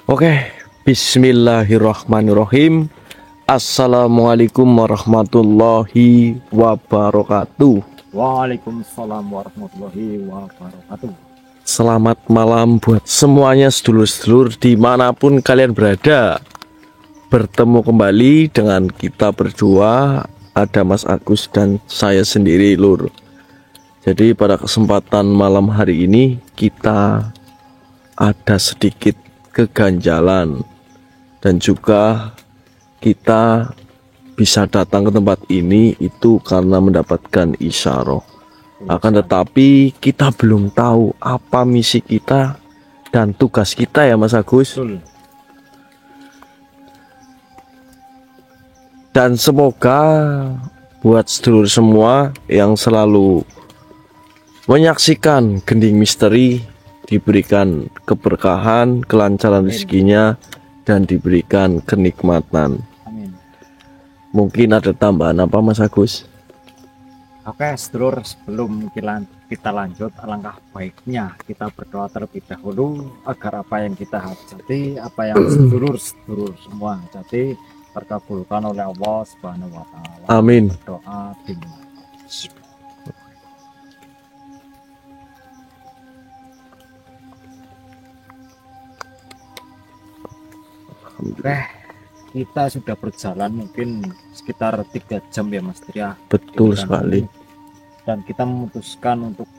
Oke, bismillahirrahmanirrahim. Assalamualaikum warahmatullahi wabarakatuh. Waalaikumsalam warahmatullahi wabarakatuh. Selamat malam buat semuanya sedulur-sedulur dimanapun kalian berada. Bertemu kembali dengan kita berdua, ada Mas Agus dan saya sendiri, Lur. Jadi pada kesempatan malam hari ini kita ada sedikit keganjalan, dan juga kita bisa datang ke tempat ini itu karena mendapatkan isyarah. Akan tetapi kita belum tahu apa misi kita dan tugas kita ya Mas Agus. Betul. Dan semoga buat sedulur semua yang selalu menyaksikan Gending Misteri diberikan keberkahan, kelancaran rezekinya, dan diberikan kenikmatan. Amin. Mungkin ada tambahan apa Mas Agus? Oke, sedulur, sebelum kita lanjut, alangkah baiknya kita berdoa terlebih dahulu agar apa yang kita hajati, apa yang sedulur semua hajati terkabulkan oleh Allah Subhanahu wa taala. Amin. Doa dimulai. Oke, kita sudah berjalan mungkin sekitar 3 jam ya Mas Tria. Betul sekali. Dan kita memutuskan untuk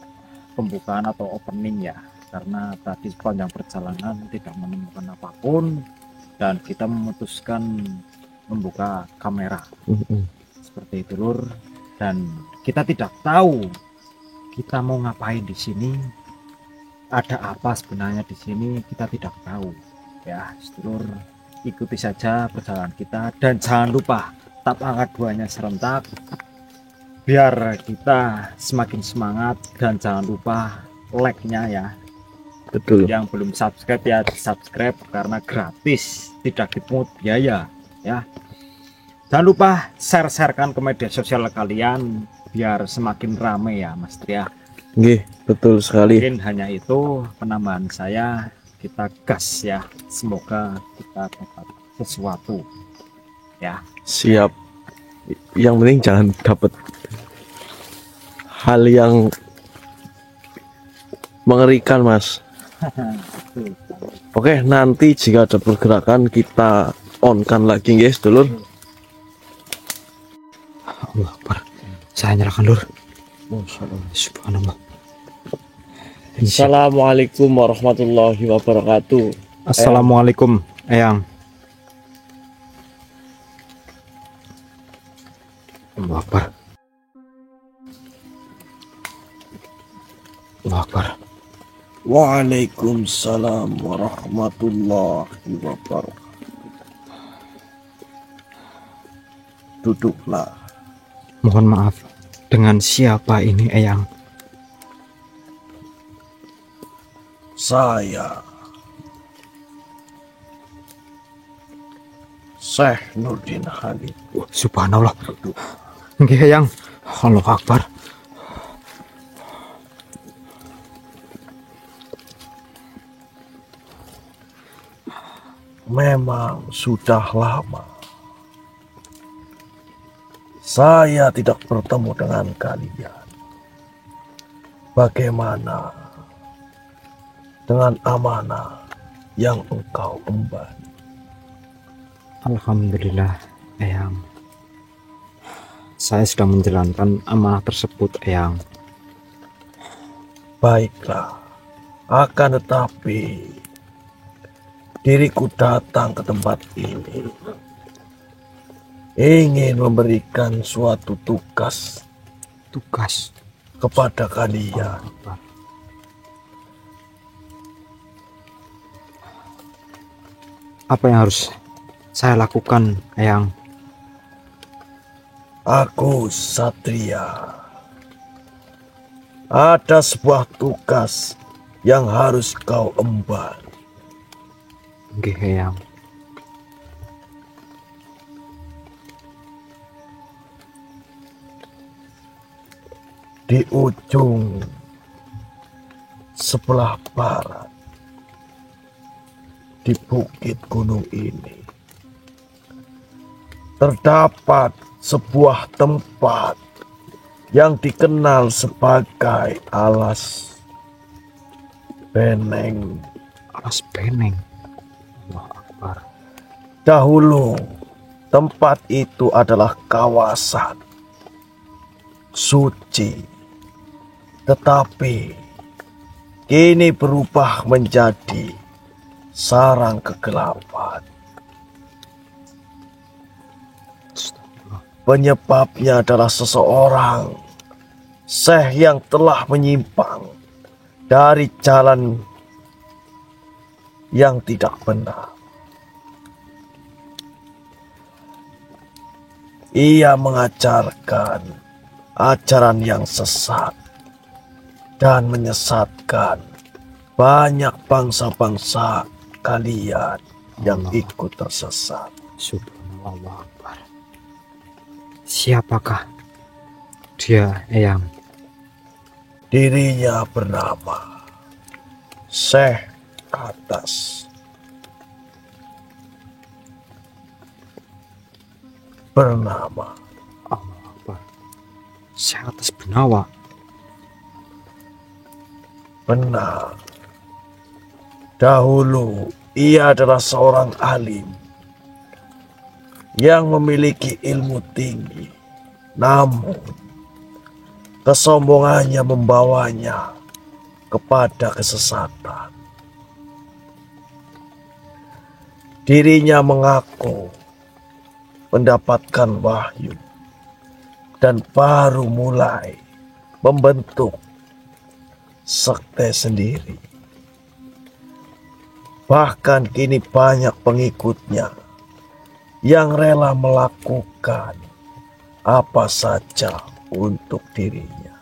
pembukaan atau opening ya, karena tadi sepanjang perjalanan tidak menemukan apapun dan kita memutuskan membuka kamera seperti itu, Lur. Dan kita tidak tahu kita mau ngapain di sini, ada apa sebenarnya di sini, kita tidak tahu ya, sedulur. Ikuti saja perjalanan kita dan jangan lupa tap angka 2-nya serentak biar kita semakin semangat, dan jangan lupa like-nya ya. Betul. Yang belum subscribe ya subscribe karena gratis, tidak dipungut biaya ya. Jangan lupa share-sharekan ke media sosial kalian biar semakin rame ya Mas Tria. Nggih, betul sekali. Mungkin hanya itu penambahan saya. Kita gas ya, semoga kita dapat sesuatu ya. Siap. Yang penting jangan dapat hal yang mengerikan Mas. Oke, nanti jika ada pergerakan kita on-kan lagi guys dulur. Allah Akbar. Saya nyalakan, Lur. Subhanallah. Assalamualaikum warahmatullahi wabarakatuh. Assalamualaikum, Eyang. Allah Akbar. Allah Akbar. Waalaikumsalam warahmatullahi wabarakatuh. Duduklah. Mohon maaf. Dengan siapa ini, Eyang? Saya Syekh Nurdin Halid. Subhanallah. Nggih, Eyang. Allah Akbar. Memang sudah lama saya tidak bertemu dengan kalian. Bagaimana dengan amanah yang engkau emban? Alhamdulillah, Eyang. Saya sudah menjalankan amanah tersebut, Eyang. Baiklah, akan tetapi diriku datang ke tempat ini ingin memberikan suatu tugas kepada kalian. Apa yang harus saya lakukan, Eyang? Aku Satria. Ada sebuah tugas yang harus kau emban. Nggih, Eyang. Di ujung sebelah barat di bukit gunung ini terdapat sebuah tempat yang dikenal sebagai Alas Beneng. Alas Beneng. Allah Akbar. Dahulu tempat itu adalah kawasan suci, tetapi kini berubah menjadi sarang kegelapan. Penyebabnya adalah seseorang syekh yang telah menyimpang dari jalan yang tidak benar. Ia mengajarkan ajaran yang sesat dan menyesatkan banyak bangsa-bangsa kalian yang ikut tersesat. Subhanallah Akbar. Siapakah dia, Eyang? Dirinya bernama Syekh Atas. Bernama Allah Akbar. Syekh Atas Benawa. benar. Dahulu ia adalah seorang alim yang memiliki ilmu tinggi, namun kesombongannya membawanya kepada kesesatan. Dirinya mengaku mendapatkan wahyu dan baru mulai membentuk sekte sendiri. Bahkan kini banyak pengikutnya yang rela melakukan apa saja untuk dirinya.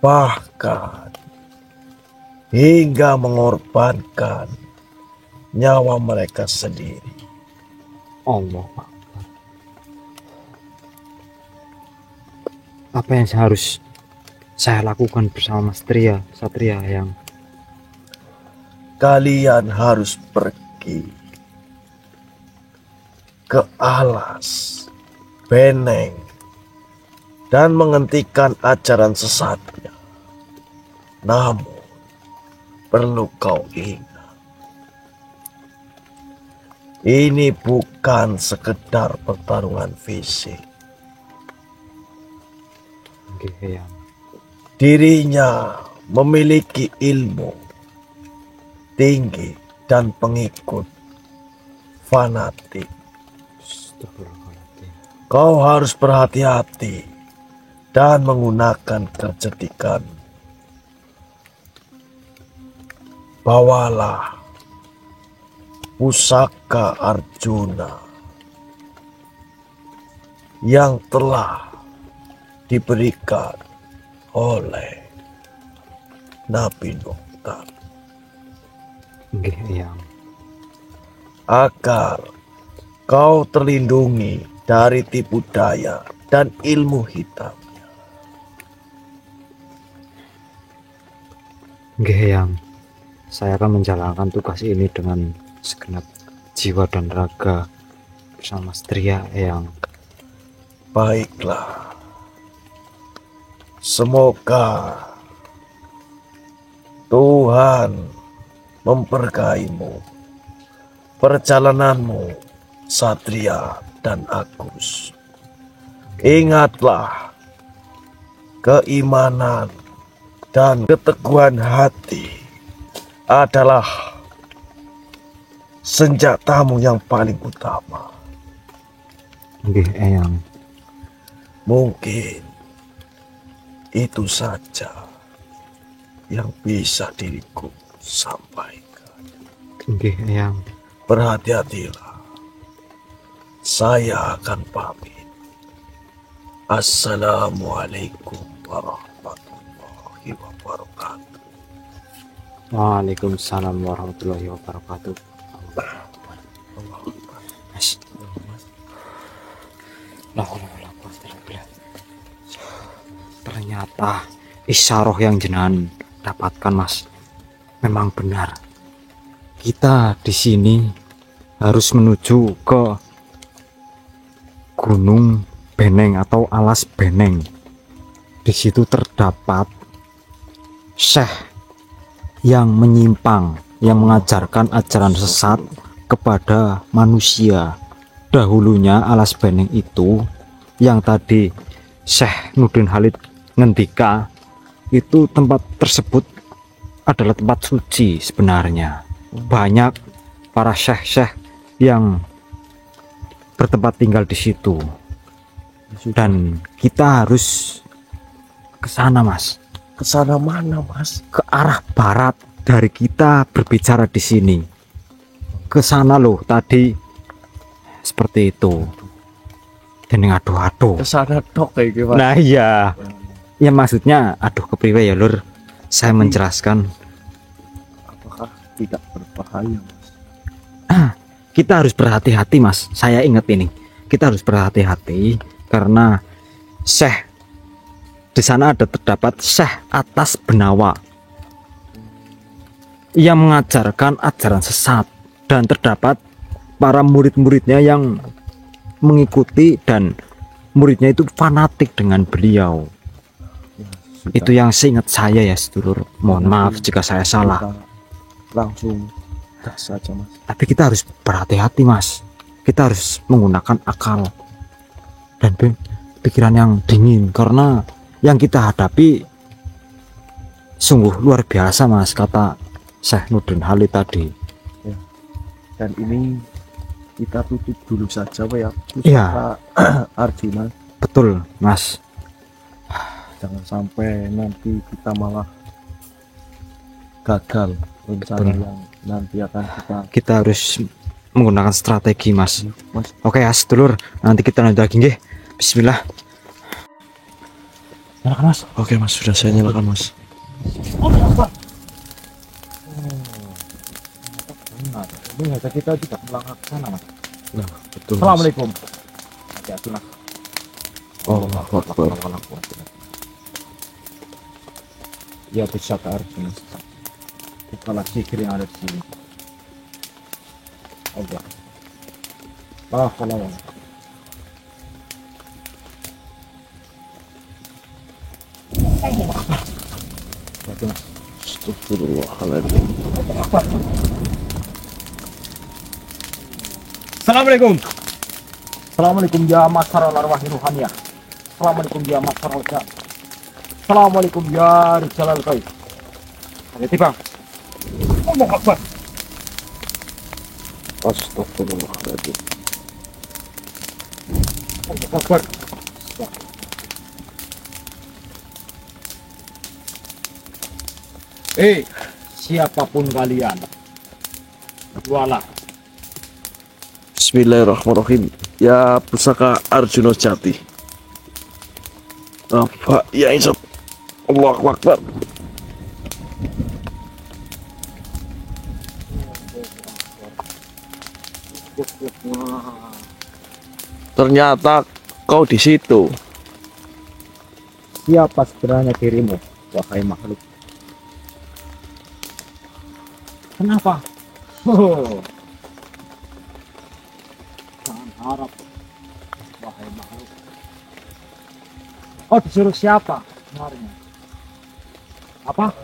Bahkan hingga mengorbankan nyawa mereka sendiri. Allah Akbar. Apa yang harus saya lakukan bersama Satria yang Kalian harus pergi ke Alas Beneng dan menghentikan ajaran sesatnya. Namun perlu kau ingat, ini bukan sekedar pertarungan fisik. Eyang? Dirinya memiliki ilmu tinggi dan pengikut fanatik. Astagfirullahaladzim. Kau harus berhati-hati dan menggunakan kecerdikan. Bawalah pusaka Arjuna yang telah diberikan oleh Nabi Nuh Eyang. agar kau terlindungi dari tipu daya dan ilmu hitamnya. Eyang, saya akan menjalankan tugas ini dengan segenap jiwa dan raga bersama Satria, Eyang. Baiklah, semoga Tuhan memberkahimu, perjalananmu, Satria dan Agus. Ingatlah, keimanan dan keteguhan hati adalah senjatamu yang paling utama. Eyang. Mungkin itu saja yang bisa diriku sampaikan. Eyang. Berhati-hatilah. Saya akan pamit. Assalamualaikum warahmatullahi wabarakatuh. Waalaikumsalam warahmatullahi wabarakatuh. Mas. Ternyata isyaroh yang jenengan dapatkan, Mas, memang benar. Kita di sini harus menuju ke Gunung Beneng atau Alas Beneng. Di situ terdapat syekh yang menyimpang, yang mengajarkan ajaran sesat kepada manusia. Dahulunya Alas Beneng itu yang tadi Syekh Nurdin Halid ngendika, itu tempat tersebut adalah tempat suci sebenarnya. Banyak para syekh-syekh yang bertempat tinggal di situ. Dan kita harus ke sana, Mas. Ke sana mana, Mas? Ke arah barat dari kita berbicara di sini. Ke sana loh tadi seperti itu. Dan aduh-aduh. Ke sana tok kayak gimana? Nah iya. Ya maksudnya aduh kepriwe ya Lur. Saya menjelaskan. Apakah tidak berbahaya, Mas? Kita harus berhati-hati, Mas. Saya ingat ini. Kita harus berhati-hati karena Syekh di sana terdapat Syekh Atas Benawa yang mengajarkan ajaran sesat, dan terdapat para murid-muridnya yang mengikuti, dan muridnya itu fanatik dengan beliau. Itu yang seingat saya ya sedulur. Mohon maaf jika saya salah. Kita langsung gas saja, Mas. Tapi kita harus berhati-hati, Mas. Kita harus menggunakan akal dan pikiran yang dingin, karena yang kita hadapi sungguh luar biasa, Mas, kata Syekh Nurdin Halid tadi. Ya. Dan ini kita tutup dulu saja, Pak, ya. Iya. Arjuna, Betul, Mas. jangan sampai nanti kita malah gagal rencana Betul. yang nanti akan Kita harus menggunakan strategi, Mas. Mas. Oke ya sedulur, nanti kita lanjut lagi nggih. Bismillah. Nyalakan, Mas. Oke, Mas, sudah saya nyalakan, Mas. Benar. Ini harga kita tidak melangkah ke sana, Mas. Nah, betul, Mas. Assalamualaikum. Hati-hati, Mas. Allahu Akbar. Ya bisa ke Arjuna. Bukalah sihir yang ada di sini. Allah. Kalau Astagfirullahaladzim. Assalamualaikum. Assalamualaikum ya masyarul arwah ruhaniyah. Assalamualaikum ya masyarul jannah. Assalamualaikum ya rijalal ghaib. Hati Bang. Allahu Akbar. Astagfirullahaladzim. Allahu Akbar. Siapapun kalian, berdoalah. Bismillahirrahmanirrahim. Ya pusaka Arjuna Jati. Apa ya insya Allahu Akbar. Ternyata kau di situ. Siapa sebenarnya dirimu, wahai makhluk? Kenapa? Jangan harap, wahai makhluk. Oh, disuruh siapa sebenarnya? Apa?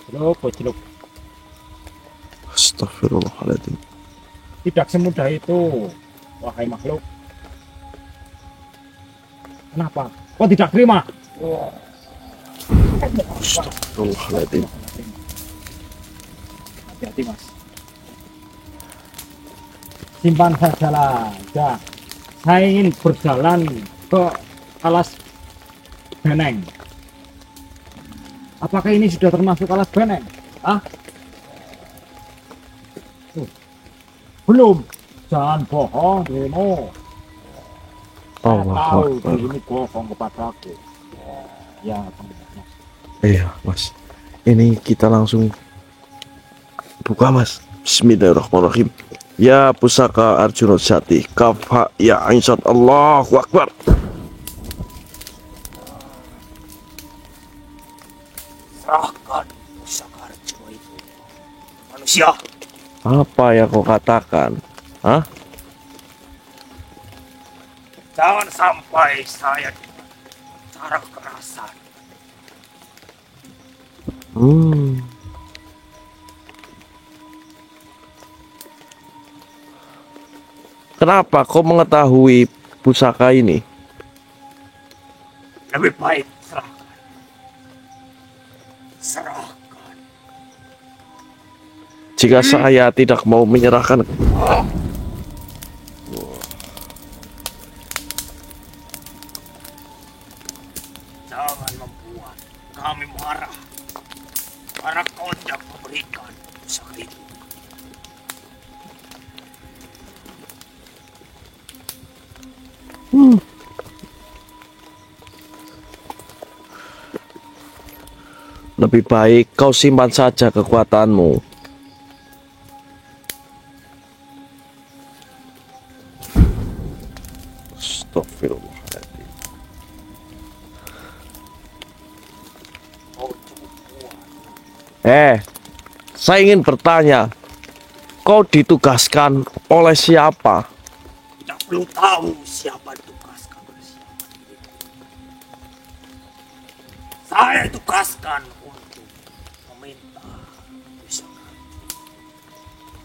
Celuk. Astagfirullahaladzim. Tidak semudah itu, wahai makhluk. Kenapa? Kau tidak terima? Astagfirullahaladzim. Hati-hati, Mas. Simpan sajalah. Ya. Saya ingin berjalan ke Alas Beneng. Apakah ini sudah termasuk Alas Beneng? Ah? Belum. Jangan bohong, Dino. Saya Allahu tahu Akbar. ini bohong kepadaku. Ya, Mas. Iya, Mas. Ini kita langsung buka, Mas. Bismillahirrahmanirrahim. Ya pusaka Arjuna Jati. Kafa ya insya Allahu Akbar. manusia. Apa yang kau katakan? Hah? Jangan sampai saya cara kekerasan. Kenapa kau mengetahui pusaka ini? Lebih baik serahkan. Serahkan. Jika saya tidak mau menyerahkan, Jangan membuat kami marah. Karena kau tidak memberikan pusaka itu. lebih baik kau simpan saja kekuatanmu. Astagfirullahaladzim. Kau cukup kuat. Saya ingin bertanya, kau ditugaskan oleh siapa? Tidak perlu tahu siapa ditugaskan oleh siapa. Saya tugaskan untuk meminta pusaka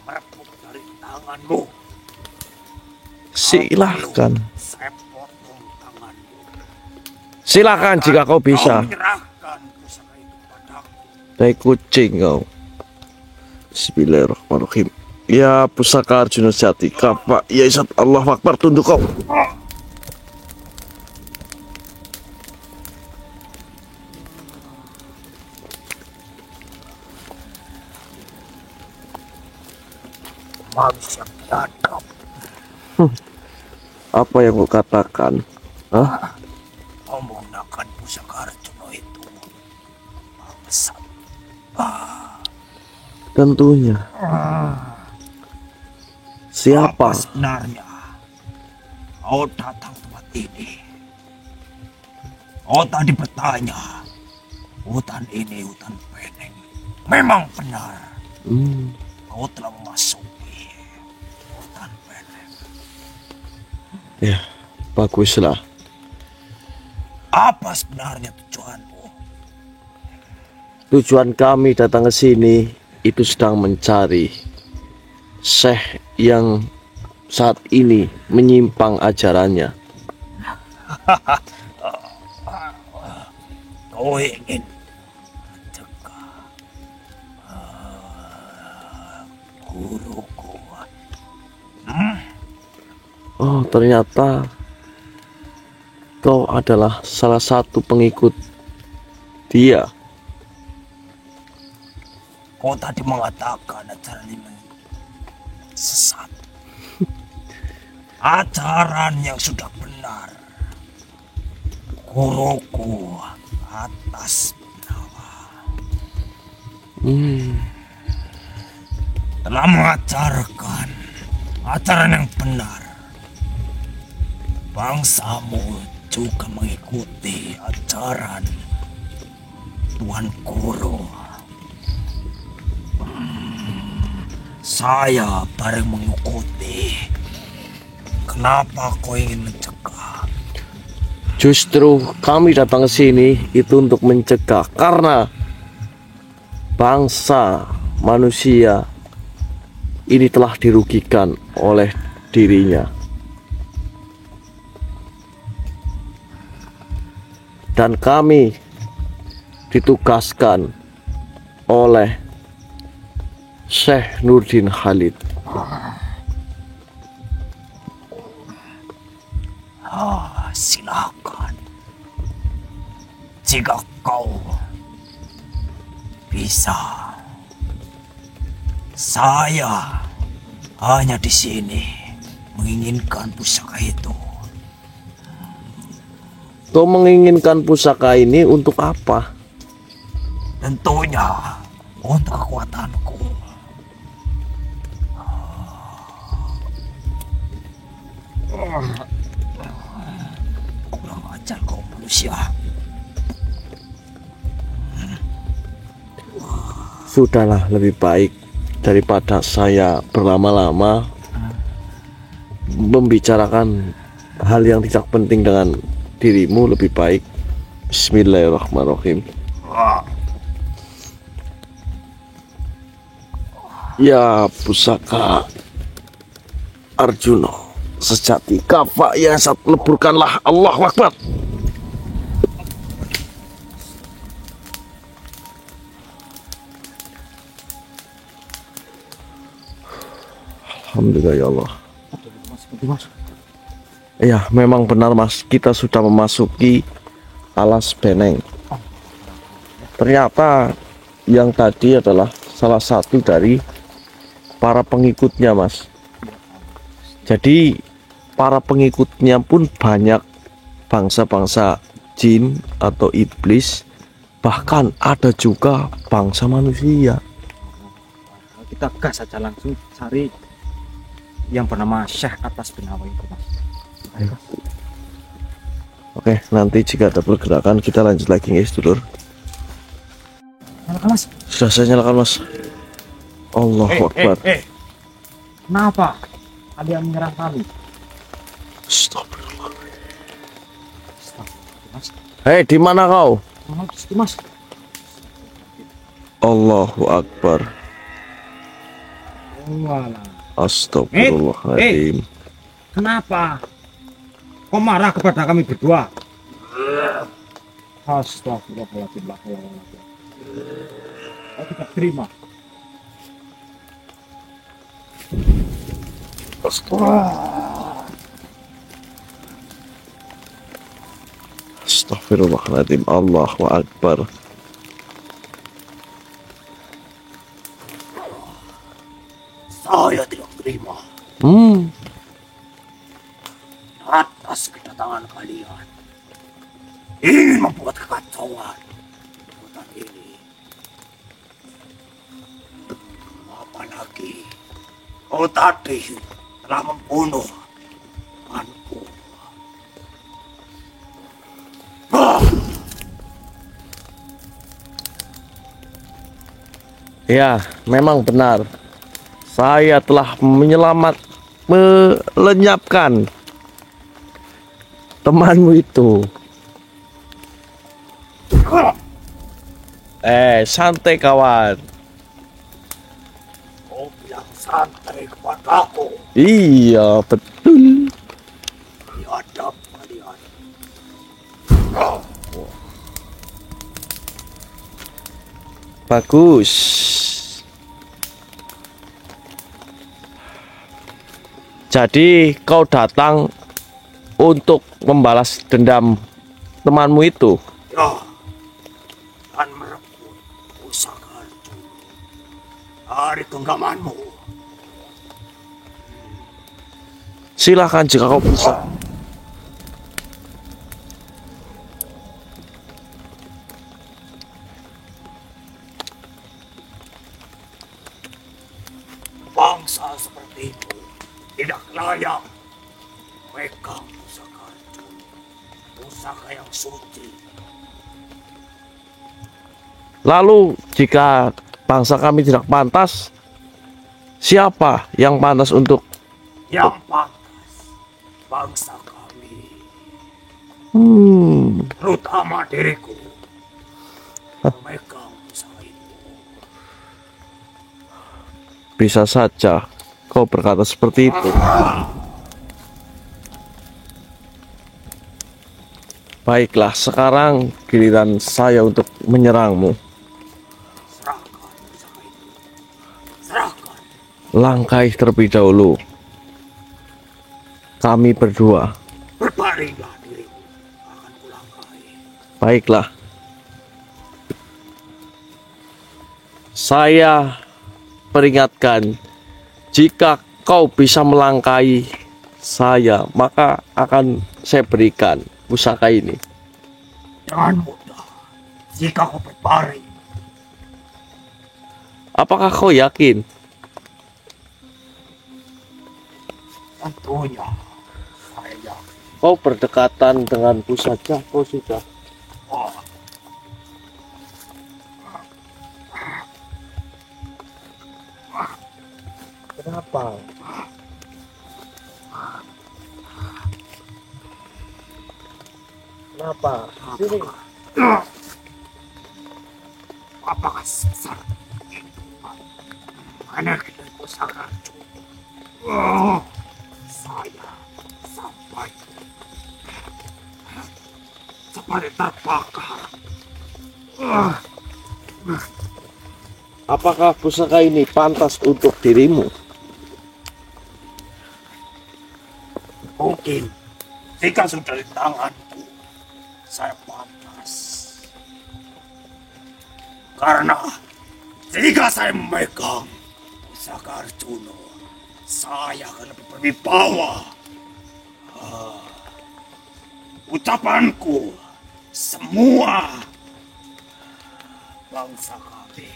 merebut dari tanganmu. Silahkan. Saya potong tanganmu. Silahkan jika kau bisa. Kau menyerahkan pusaka itu padaku. Tai kucing kau. Bismillahirrahmanirrahim. Ya pusaka Arjuna Jati, kapak ya Isat, Allah Akbar, tunduk kau. Manusia biadab. Apa yang kau katakan? Hah? Kau menggunakan pusaka Arjuna itu. Bangsat. Tentunya. Siapa? Apa sebenarnya kau datang tempat ini? Kau tadi bertanya, hutan ini hutan Peneng. Memang benar, kau telah memasuki hutan Peneng. Ya, baguslah. Apa sebenarnya tujuanmu? Tujuan kami datang ke sini itu sedang mencari Syekh yang saat ini menyimpang ajarannya. Kau ingin mencegah guruku? Oh, ternyata kau adalah salah satu pengikut dia. Kau tadi mengatakan ajaran ini sesat. Ajaran yang sudah benar. Guruku atas nama telah mengajarkan ajaran yang benar. Bangsamu juga mengikuti ajaran Tuan Guru. Saya bareng mengikuti. Kenapa kau ingin mencegah? Justru kami datang ke sini itu untuk mencegah, karena bangsa manusia ini telah dirugikan oleh dirinya. Dan kami ditugaskan oleh Syekh Nurdin Khalid. Silakan. Jika kau bisa, saya hanya di sini menginginkan pusaka itu. Kau menginginkan pusaka ini untuk apa? Tentunya untuk kekuatanku. Kurang ajar kau manusia. Sudahlah, lebih baik daripada saya berlama-lama membicarakan hal yang tidak penting dengan dirimu, lebih baik Bismillahirrahmanirrahim. Ya pusaka Arjuna sejati, kafa yang saat leburkanlah. Allahu Akbar. Alhamdulillah ya Allah. Ya memang benar Mas, kita sudah memasuki alas Beneng. Ternyata yang tadi adalah salah satu dari para pengikutnya Mas. Jadi para pengikutnya pun banyak bangsa-bangsa jin atau iblis, bahkan ada juga bangsa manusia. Kita gas saja langsung cari yang bernama Syekh Atas Benawa itu Mas. Ayo. Oke, nanti jika ada pergerakan kita lanjut lagi guys dulur. Nyalakan Mas. Sudah saya nyalakan Mas. Allahu Akbar. Kenapa kalian menyerang kami? Astagfirullah. Mas. Hei, di mana kau? Mas. Allahu Akbar. Walah. Astagfirullahaladzim. Kenapa? Kau marah kepada kami berdua? Astagfirullahaladzim. Kau tidak terima. Astagfirullahaladzim. Allahu Akbar. Saya tidak terima atas kedatangan kalian. Ingin membuat kekacauan di hutan ini. Apalagi kau tadi telah membunuh temanku. Ya, memang benar. Saya telah melenyapkan temanmu itu. Santai kawan. Kau bilang santai kepadaku. Iya, betul. Biadab kalian. Bagus. Jadi kau datang untuk membalas dendam temanmu itu. Ya, dan merebut pusaka Arjuna dari genggamanmu. Silahkan jika kau bisa. Bangsa sepertimu tidak layak memegang pusaka Arjuna, pusaka yang suci. Lalu jika bangsa kami tidak pantas, siapa yang pantas untuk Yang pantas bangsa kami, terutama diriku, memegang pusaka itu. bisa saja kau berkata seperti itu. Baiklah, sekarang giliran saya untuk menyerangmu. Serahkan pusaka itu. Serahkan. Langkai terlebih dahulu. Kami berdua. Berbaringlah dirimu, akan kulangkai. Baiklah. Saya peringatkan, jika kau bisa melangkai saya, maka akan saya berikan pusaka ini. Jangan mudah jika kau berbaring. Apakah kau yakin? Tentunya saya yakin. Kau berdekatan denganku saja, kau sudah. Oh, Kenapa? Kenapa? Sini. Apakah sesat energi dari pusaka racun? Saya sampai seperti terbakar. Apakah pusaka ini pantas untuk dirimu? Mungkin jika sudah di tanganku, saya pantas. Karena jika saya memegang pusaka Arjuna, saya akan lebih berwibawa. Ucapanku, semua bangsa kami,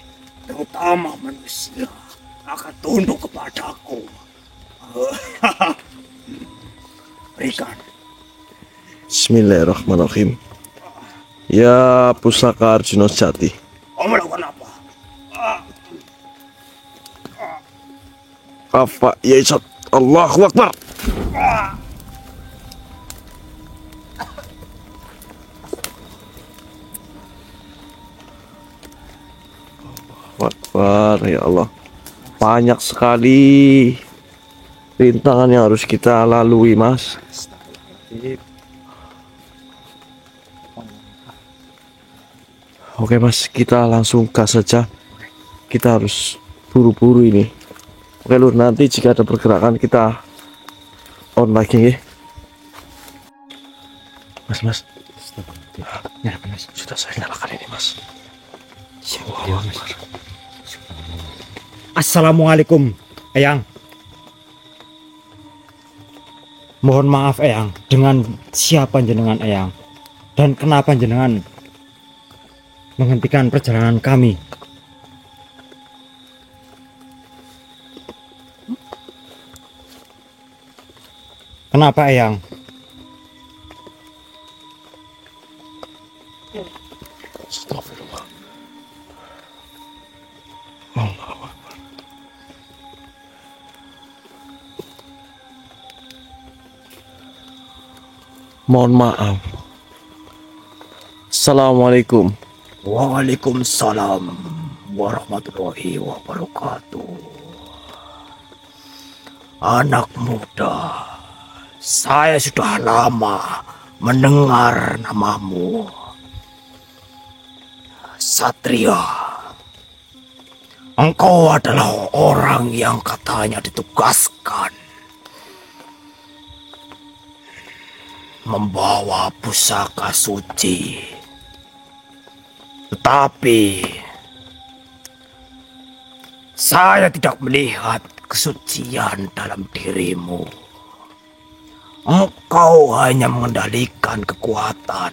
terutama manusia, akan tunduk kepadaku. Berikan. Bismillahirrahmanirrahim. Ya pusaka Arjuna sejati. Kau melakukan apa? Apa ya Isat? Allahu Akbar. Allahu Akbar ya Allah. Banyak sekali rintangan yang harus kita lalui, Mas. Oke Mas, kita langsung gas saja. Kita harus buru-buru ini. Oke Lur, nanti jika ada pergerakan kita on lagi ya. Mas. Ya, Mas. Sudah saya nyalakan ini Mas. Ya, Mas. Assalamualaikum, Eyang. Mohon maaf, Eyang. Dengan siapa jenengan, Eyang? Dan kenapa jenengan menghentikan perjalanan kami? Kenapa, Eyang? Astagfirullah. Allahu Akbar. Mohon maaf. Assalamualaikum. Waalaikumsalam warahmatullahi wabarakatuh. Anak muda, saya sudah lama mendengar namamu. Satria, engkau adalah orang yang katanya ditugaskan membawa pusaka suci. Tetapi saya tidak melihat kesucian dalam dirimu. Engkau hanya mengendalikan kekuatan.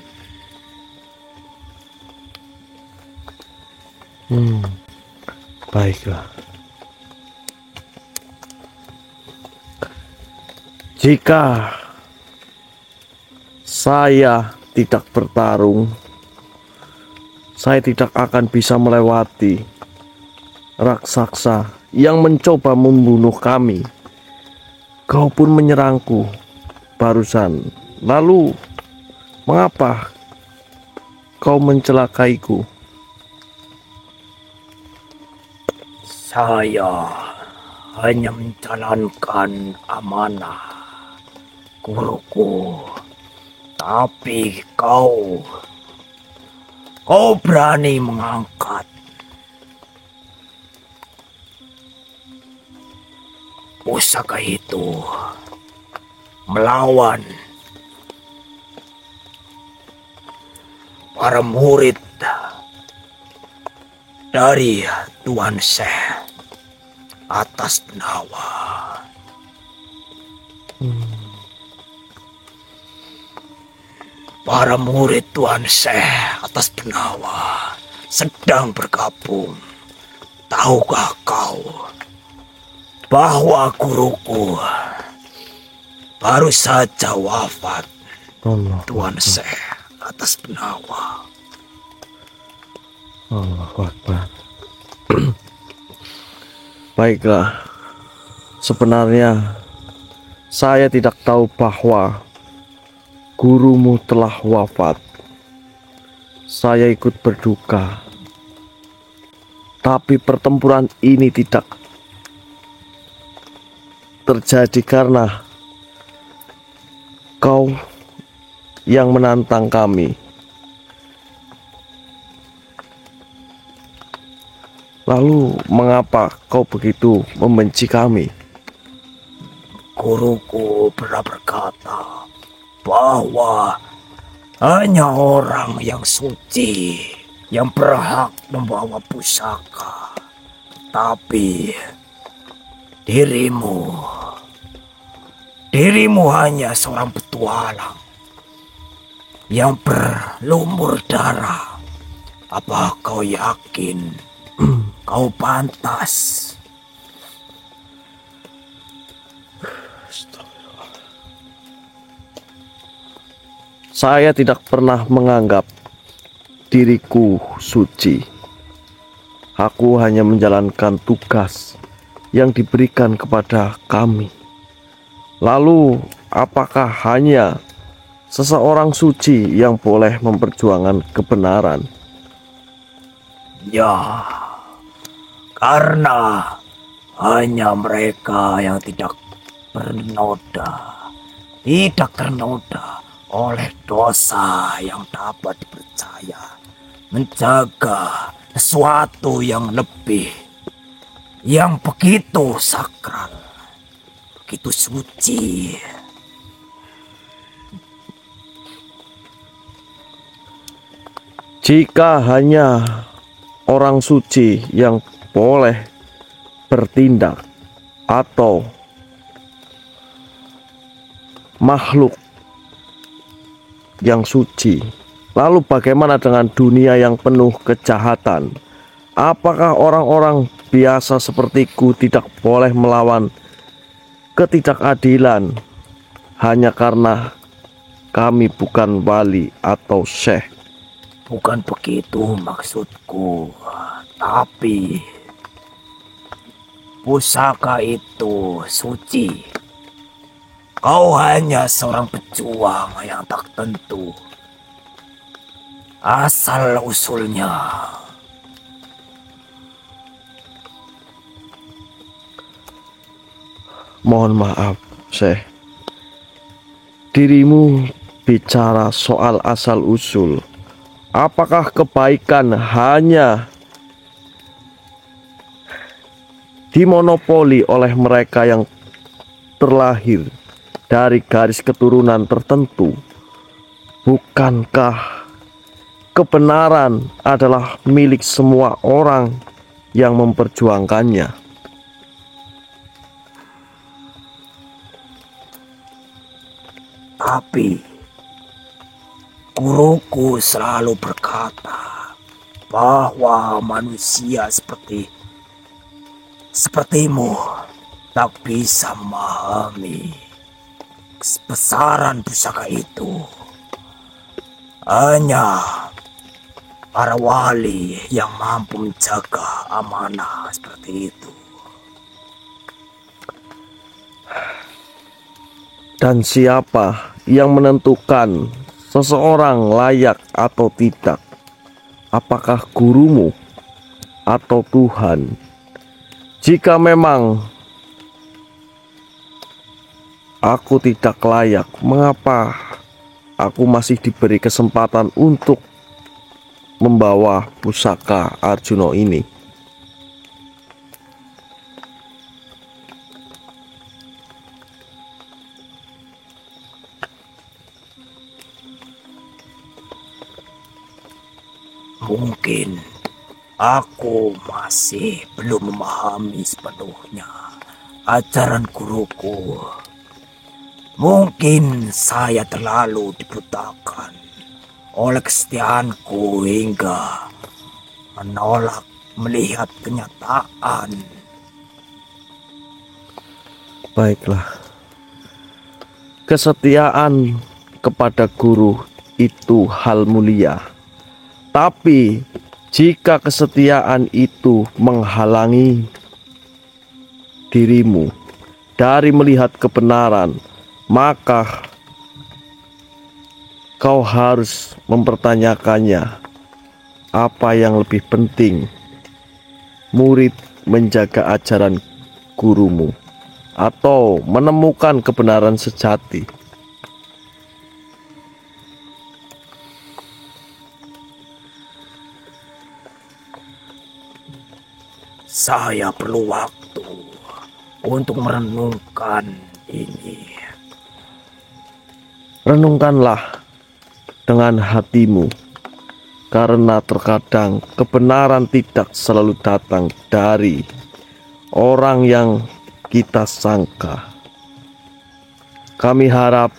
Baiklah. Jika saya tidak bertarung, saya tidak akan bisa melewati raksasa yang mencoba membunuh kami. Kau pun menyerangku barusan. Lalu, mengapa kau mencelakaiku? Saya hanya menjalankan amanah guruku. Tapi kau berani mengangkat pusaka itu melawan para murid dari Tuan Syekh atas Benawa. Para murid Tuan Syekh atas Benawa sedang bergabung. Tahukah kau bahwa guruku baru saja wafat? Allah, Tuan Syekh atas Benawa. Allahu Akbar. Baiklah, Sebenarnya saya tidak tahu bahwa gurumu telah wafat. Saya ikut berduka. Tapi pertempuran ini tidak terjadi karena kau yang menantang kami. Lalu mengapa kau begitu membenci kami? Guruku pernah berkata bahwa hanya orang yang suci yang berhak membawa pusaka. Tapi dirimu hanya seorang petualang yang berlumur darah. Apa kau yakin kau pantas? Saya tidak pernah menganggap diriku suci. Aku hanya menjalankan tugas yang diberikan kepada kami. Lalu, apakah hanya seseorang suci yang boleh memperjuangkan kebenaran? Ya, karena hanya mereka yang tidak ternoda oleh dosa yang dapat dipercaya menjaga sesuatu yang lebih, yang begitu sakral, begitu suci. Jika hanya orang suci yang boleh bertindak atau makhluk yang suci, lalu bagaimana dengan dunia yang penuh kejahatan? Apakah orang-orang biasa sepertiku tidak boleh melawan ketidakadilan hanya karena kami bukan wali atau syekh? Bukan begitu maksudku, tapi pusaka itu suci. Kau hanya seorang pejuang yang tak tentu asal usulnya. Mohon maaf, Syekh. Dirimu bicara soal asal usul. Apakah kebaikan hanya dimonopoli oleh mereka yang terlahir dari garis keturunan tertentu? Bukankah kebenaran adalah milik semua orang yang memperjuangkannya? Tapi guruku selalu berkata bahwa manusia sepertimu tak bisa memahami kebesaran pusaka itu. Hanya para wali yang mampu menjaga amanah seperti itu. Dan siapa yang menentukan seseorang layak atau tidak? Apakah gurumu atau Tuhan? Jika memang aku tidak layak, mengapa aku masih diberi kesempatan untuk membawa pusaka Arjuna ini? Mungkin aku masih belum memahami sepenuhnya ajaran guruku. Mungkin saya terlalu dibutakan oleh kesetiaanku hingga menolak melihat kenyataan. Baiklah, kesetiaan kepada guru itu hal mulia. Tapi jika kesetiaan itu menghalangi dirimu dari melihat kebenaran, maka kau harus mempertanyakannya. Apa yang lebih penting, murid menjaga ajaran gurumu atau menemukan kebenaran sejati? Saya perlu waktu untuk merenungkan ini. Renungkanlah dengan hatimu, karena terkadang kebenaran tidak selalu datang dari orang yang kita sangka. Kami harap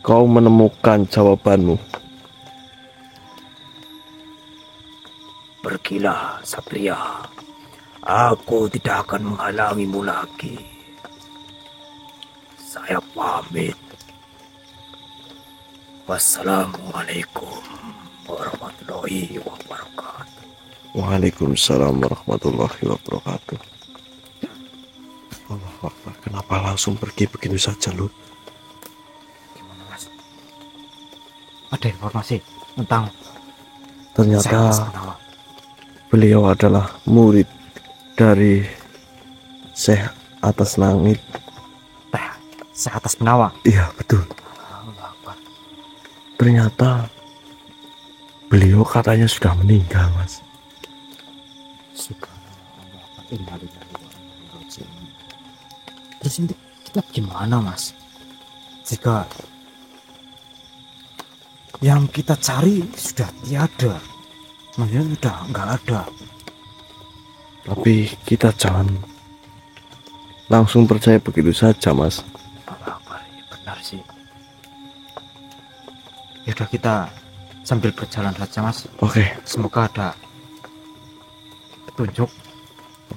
kau menemukan jawabanmu. Pergilah, Satria. Aku tidak akan menghalangimu lagi. Saya pamit. Wassalamualaikum warahmatullahi wabarakatuh. Waalaikumsalam warahmatullahi wabarakatuh. Allah Akbar, kenapa langsung pergi begitu saja, Lur? Gimana, Mas? Ada informasi tentang Ternyata Syekh Penawa. beliau adalah murid dari Syekh Atas Langit. Syekh Atas Penawa. Iya, betul. Allah Akbar. Ternyata beliau katanya sudah meninggal, Mas. Terus ini kita gimana, Mas? Jika yang kita cari sudah tiada, maksudnya sudah nggak ada. Tapi kita jangan langsung percaya begitu saja, Mas. Apa ya, benar sih. Ya udah, kita sambil berjalan saja, Mas. Oke. Semoga ada petunjuk.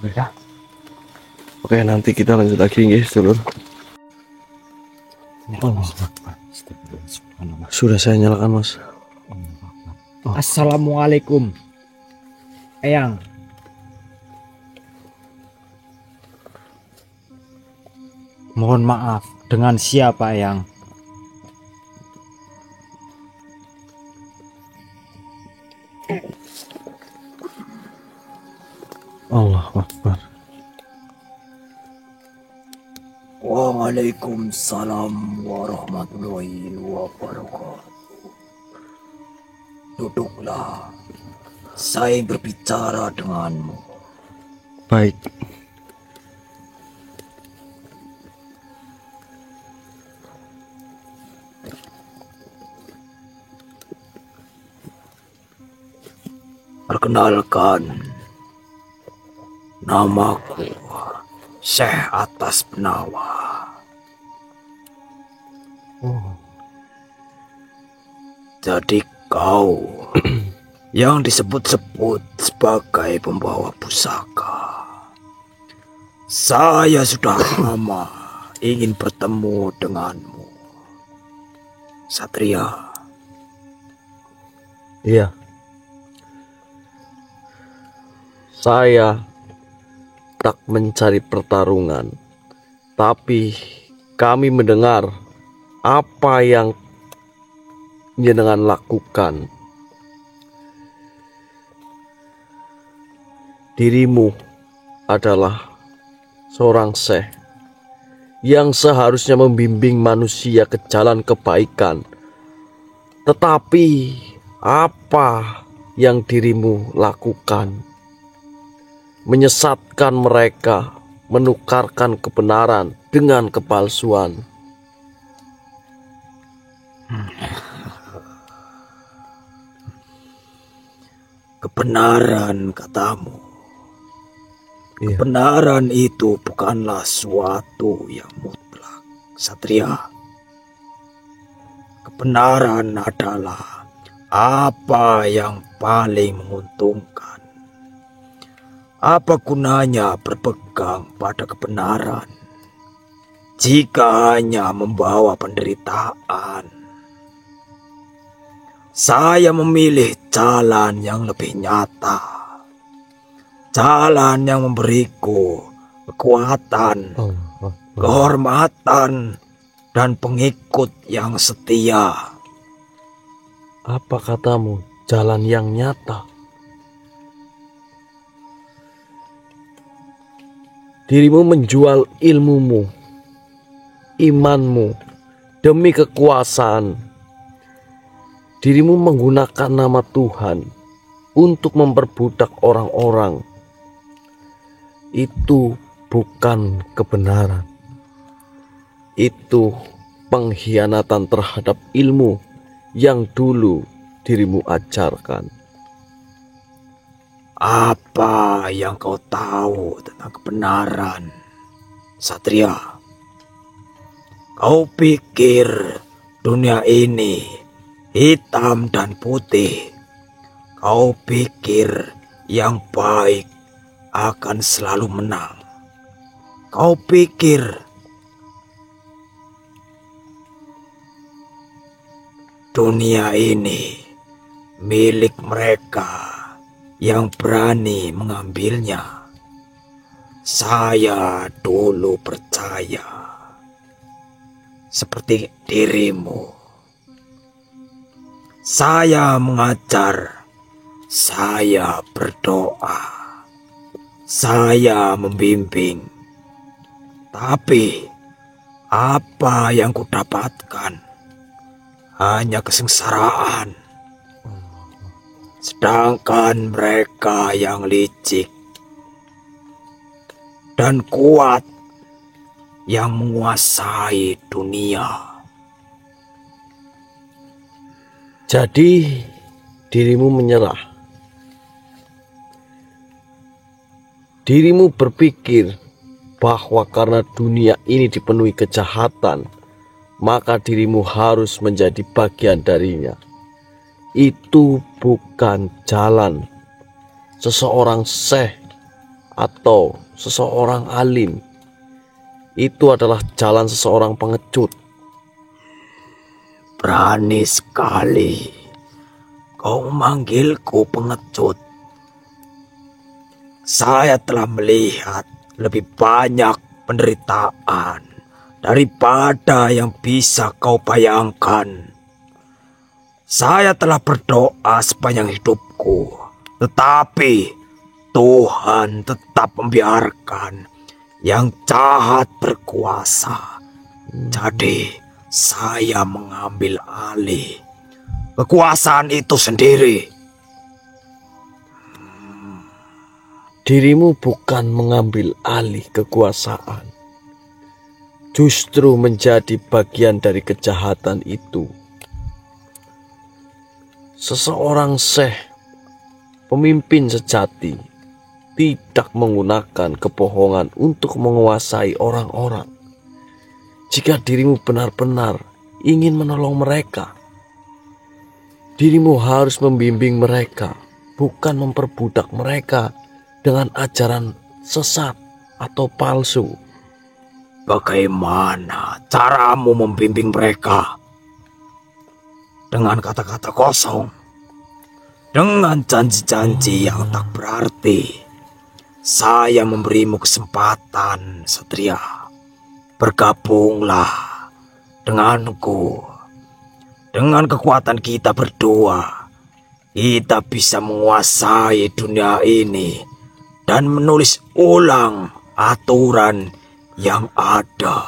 Oke. Ya. Oke, nanti kita lanjut lagi, guys, dulur. Sudah saya nyalakan, Mas. Assalamualaikum, Eyang. Mohon maaf, dengan siapa, Eyang? Allah Akbar. Waalaikumsalam warahmatullahi wabarakatuh. Duduklah, saya berbicara denganmu. Baik. Perkenalkan, namaku Syekh Atas Penawa. Jadi kau yang disebut-sebut sebagai pembawa pusaka. Saya sudah lama ingin bertemu denganmu, Satria. Iya. Saya tak mencari pertarungan, tapi kami mendengar apa yang jenengan lakukan. Dirimu adalah seorang syekh yang seharusnya membimbing manusia ke jalan kebaikan. Tetapi apa yang dirimu lakukan? Menyesatkan mereka, menukarkan kebenaran dengan kepalsuan. Kebenaran, katamu. Iya. Kebenaran itu bukanlah suatu yang mutlak, Satria. Kebenaran adalah apa yang paling menguntungkan. Apa gunanya berpegang pada kebenaran jika hanya membawa penderitaan? Saya memilih jalan yang lebih nyata, jalan yang memberiku kekuatan, kehormatan, dan pengikut yang setia. Apa katamu? Jalan yang nyata. Dirimu menjual ilmumu, imanmu, demi kekuasaan. Dirimu menggunakan nama Tuhan untuk memperbudak orang-orang. Itu bukan kebenaran. Itu pengkhianatan terhadap ilmu yang dulu dirimu ajarkan. Apa yang kau tahu tentang kebenaran, Satria? Kau pikir dunia ini hitam dan putih? Kau pikir yang baik akan selalu menang? Kau pikir dunia ini milik mereka yang berani mengambilnya? Saya dulu percaya seperti dirimu. Saya mengajar, saya berdoa, saya membimbing. Tapi apa yang kudapatkan hanya kesengsaraan. Sedangkan mereka yang licik dan kuat yang menguasai dunia. Jadi dirimu menyerah. Dirimu berpikir bahwa karena dunia ini dipenuhi kejahatan, maka dirimu harus menjadi bagian darinya. Itu bukan jalan seseorang syekh atau seseorang alim. Itu adalah jalan seseorang pengecut. Berani sekali kau memanggilku pengecut. Saya telah melihat lebih banyak penderitaan daripada yang bisa kau bayangkan. Saya telah berdoa sepanjang hidupku, tetapi Tuhan tetap membiarkan yang jahat berkuasa. Jadi saya mengambil alih kekuasaan itu sendiri. Dirimu bukan mengambil alih kekuasaan, justru menjadi bagian dari kejahatan itu. Seseorang syekh, pemimpin sejati, tidak menggunakan kebohongan untuk menguasai orang-orang. Jika dirimu benar-benar ingin menolong mereka, dirimu harus membimbing mereka, bukan memperbudak mereka dengan ajaran sesat atau palsu. Bagaimana caramu membimbing mereka? Dengan kata-kata kosong, dengan janji-janji yang tak berarti. Saya memberimu kesempatan, Satria. Bergabunglah denganku. Dengan kekuatan kita berdua, kita bisa menguasai dunia ini dan menulis ulang aturan yang ada.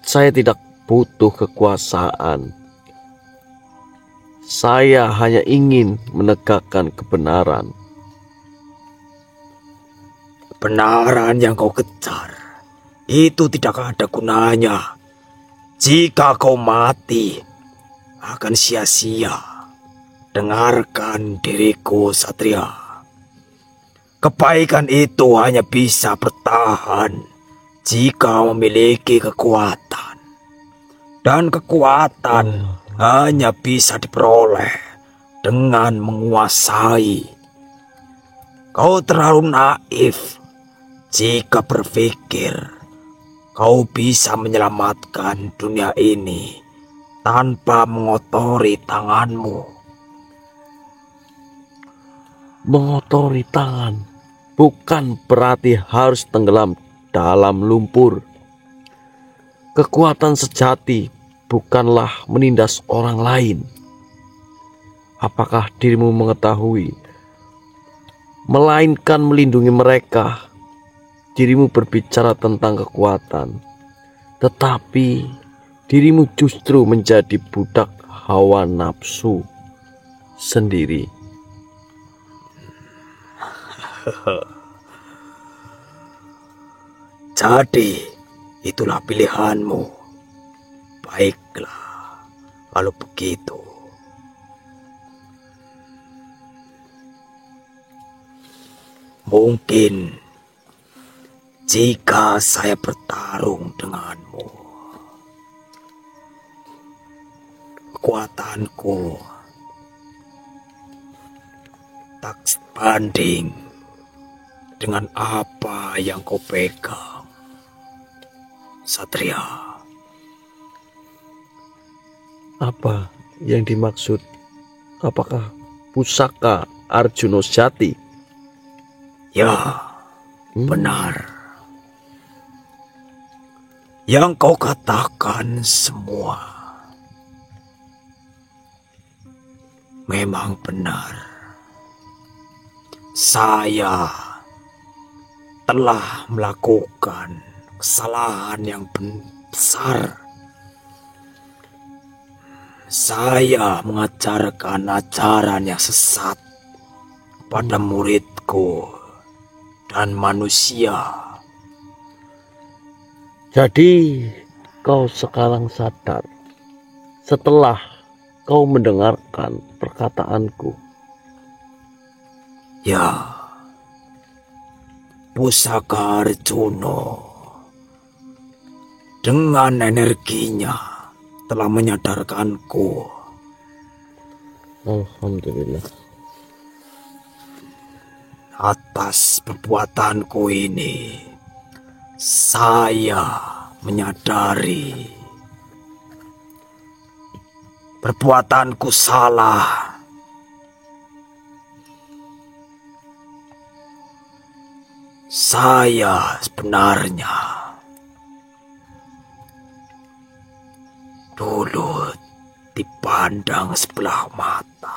Saya tidak butuh kekuasaan. Saya hanya ingin menegakkan kebenaran. Kebenaran yang kau kejar itu tidak ada gunanya. Jika kau mati, akan sia-sia. Dengarkan diriku, Satria. Kebaikan itu hanya bisa bertahan jika memiliki kekuatan. Dan kekuatan hanya bisa diperoleh dengan menguasai. Kau terlalu naif jika berpikir kau bisa menyelamatkan dunia ini tanpa mengotori tanganmu. Mengotori tangan bukan berarti harus tenggelam dalam lumpur. Kekuatan sejati bukanlah menindas orang lain. Apakah dirimu mengetahui? Melainkan melindungi mereka. Dirimu berbicara tentang kekuatan, tetapi dirimu justru menjadi budak hawa nafsu sendiri. Jadi, itulah pilihanmu. Baiklah, kalau begitu. Mungkin jika saya bertarung denganmu, kekuatanku tak sebanding dengan apa yang kau pegang, Satria. Apa yang dimaksud? Apakah pusaka Arjuna Jati? Ya, benar. Yang kau katakan semua memang benar. Saya telah melakukan kesalahan yang besar. Saya mengajarkan ajaran yang sesat pada muridku dan manusia. Jadi kau sekarang sadar setelah kau mendengarkan perkataanku. Ya, pusaka Arjuna dengan energinya telah menyadarkanku. Alhamdulillah. Atas perbuatanku ini, saya menyadari perbuatanku salah. Saya sebenarnya dulu dipandang sebelah mata.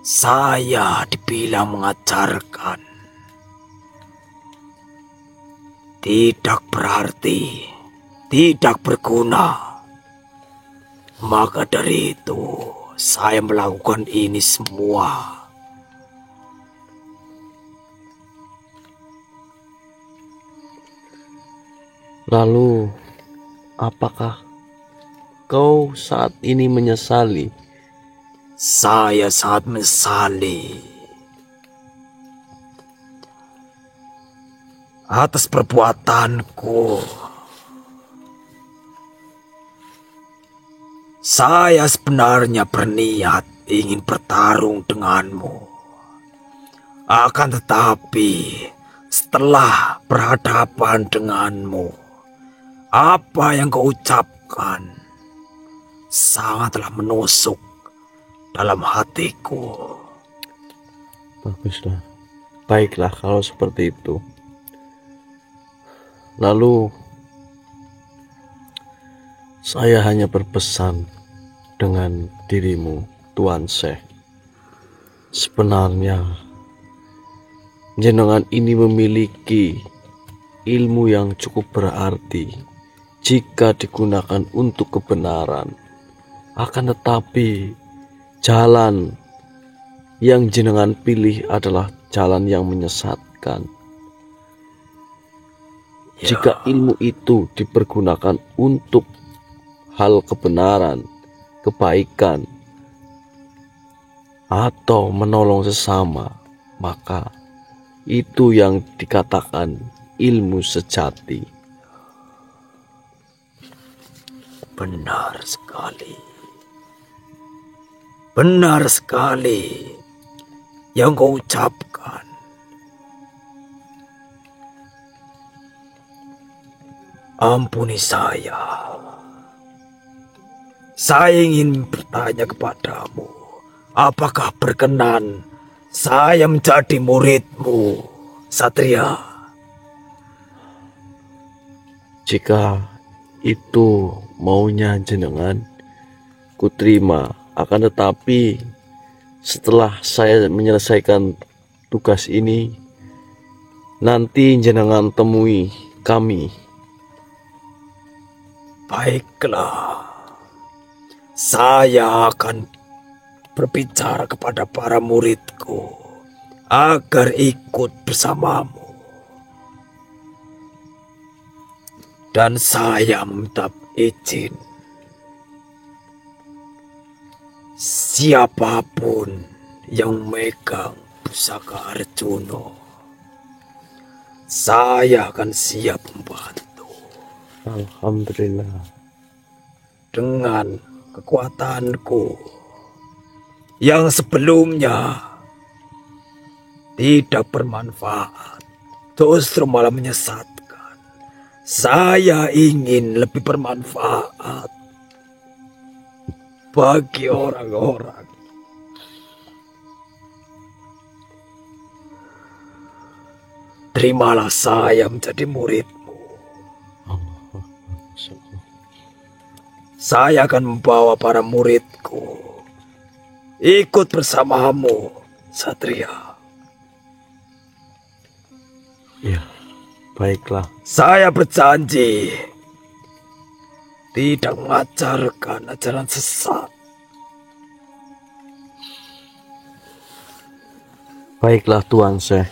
Saya dibilang mengajarkan. Tidak berarti, tidak berguna. Maka dari itu, saya melakukan ini semua. Lalu, apakah kau saat ini menyesali? Saya sangat menyesali atas perbuatanku. Saya sebenarnya berniat ingin bertarung denganmu. Akan tetapi, setelah berhadapan denganmu, apa yang kau ucapkan sangatlah menusuk dalam hatiku. Baguslah. Baiklah kalau seperti itu. Lalu saya hanya berpesan dengan dirimu, Tuan Syekh. Sebenarnya jenengan ini memiliki ilmu yang cukup berarti jika digunakan untuk kebenaran. Akan tetapi jalan yang jenengan pilih adalah jalan yang menyesatkan. Ya. Jika ilmu itu dipergunakan untuk hal kebenaran, kebaikan, atau menolong sesama, maka itu yang dikatakan ilmu sejati. Benar sekali. Benar sekali yang kau ucapkan. Ampuni saya. Saya ingin bertanya kepadamu, Apakah berkenan saya menjadi muridmu, Satria? Jika itu maunya jenengan, kuterima. Akan tetapi setelah saya menyelesaikan tugas ini, nanti jenengan temui kami. Baiklah, saya akan berbicara kepada para muridku agar ikut bersamamu. Dan saya minta izin, siapapun yang megang pusaka Arjuna, saya akan siap membantu. Alhamdulillah. Dengan kekuatanku yang sebelumnya tidak bermanfaat, justru malah menyesatkan. Saya ingin lebih bermanfaat bagi orang-orang. Terimalah saya menjadi muridmu. Saya akan membawa para muridku ikut bersamamu, Satria. Ya, baiklah. Saya berjanji tidak mengajarkan ajaran sesat. Baiklah Tuan Syekh.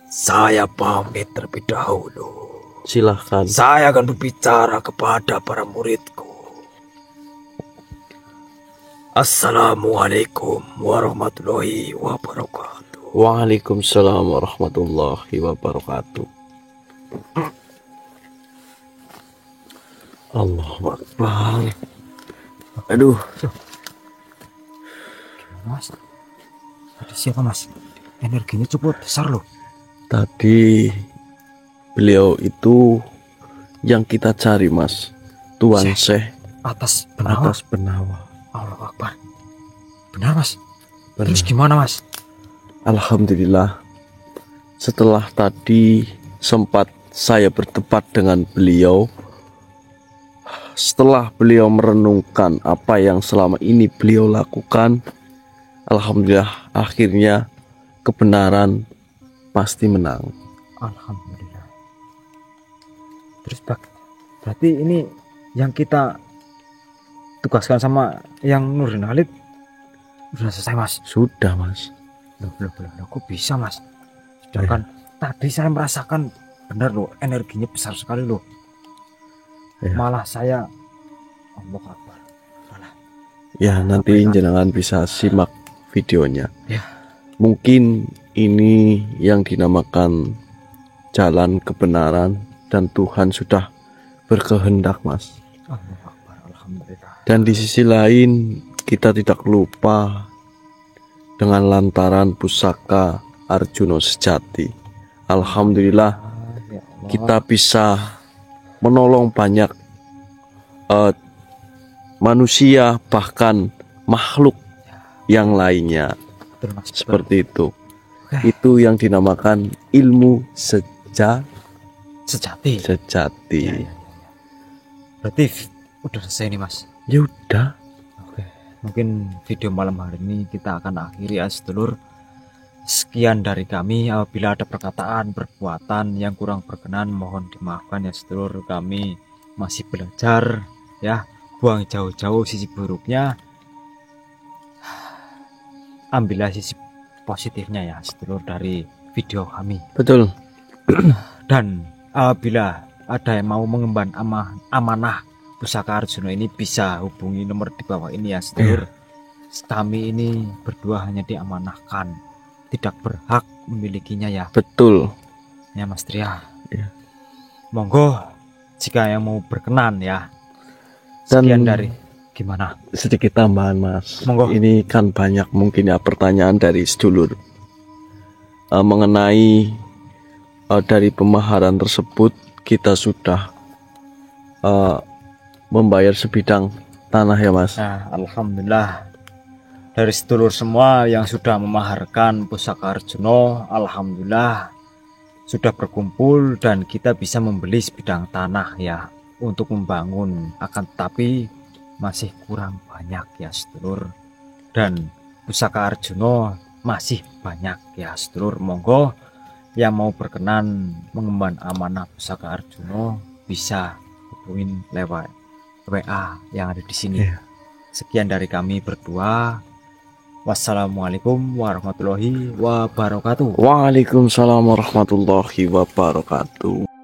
Saya pamit terlebih dahulu. Silahkan. Saya akan berbicara kepada para muridku. Assalamualaikum warahmatullahi wabarakatuh. Waalaikumsalam warahmatullahi wabarakatuh. Allahu Akbar. Aduh. Mas, ada siapa mas? Energinya cukup besar loh. Tadi beliau itu yang kita cari mas, Tuan Syekh Atas benawa. atas benawa. Allah Akbar. Benar mas. Benar. Terus gimana mas? Alhamdulillah. Setelah tadi sempat saya berdebat dengan beliau, setelah beliau merenungkan apa yang selama ini beliau lakukan, alhamdulillah akhirnya kebenaran pasti menang. Alhamdulillah. Terus berarti ini yang kita tugaskan sama yang Nurdin Halid sudah selesai mas? Sudah mas. Loh, kok bisa mas? Sedangkan tadi saya merasakan benar loh, energinya besar sekali loh. Ya. Malah saya Allah Akbar. Malah. Ya nanti jenengan bisa simak videonya. Ya. Mungkin ini yang dinamakan jalan kebenaran dan Tuhan sudah berkehendak mas. Allah Akbar. Alhamdulillah. Dan di sisi lain kita tidak lupa dengan lantaran pusaka Arjuna sejati. Alhamdulillah Ya Allah. kita bisa menolong banyak manusia bahkan makhluk yang lainnya. Betul, Mas. Betul. Seperti itu. Oke. Itu yang dinamakan ilmu Sejati. sejati. Ya. Berarti udah selesai nih mas. Ya udah. Oke. Mungkin video malam hari ini kita akan akhiri ya sedulur. Sekian dari kami. Apabila ada perkataan, perbuatan yang kurang berkenan, mohon dimaafkan ya sedulur. Kami masih belajar ya. Buang jauh-jauh sisi buruknya. Ambillah sisi positifnya ya sedulur dari video kami. Betul. Dan apabila ada yang mau mengemban amanah pusaka Arjuna ini, bisa hubungi nomor di bawah ini ya sedulur. Kami ini berdua hanya diamanahkan, tidak berhak memilikinya ya. Betul. Ya Mas Tria. Ya. Monggo jika yang mau berkenan ya. Dan Sekian dari gimana? sedikit tambahan mas. Monggo. Ini kan banyak mungkin ya pertanyaan dari sedulur mengenai dari pemaharan tersebut kita sudah membayar sebidang tanah ya Mas. Nah, alhamdulillah dari sedulur semua yang sudah memaharkan Pusaka Arjuna, alhamdulillah sudah berkumpul dan kita bisa membeli sebidang tanah ya untuk membangun. Akan tetapi masih kurang banyak ya sedulur, dan Pusaka Arjuna masih banyak ya sedulur. Monggo yang mau berkenan mengemban amanah Pusaka Arjuna bisa hubungin lewat WA yang ada di sini. Sekian dari kami berdua. Wassalamualaikum warahmatullahi wabarakatuh. Waalaikumsalam warahmatullahi wabarakatuh.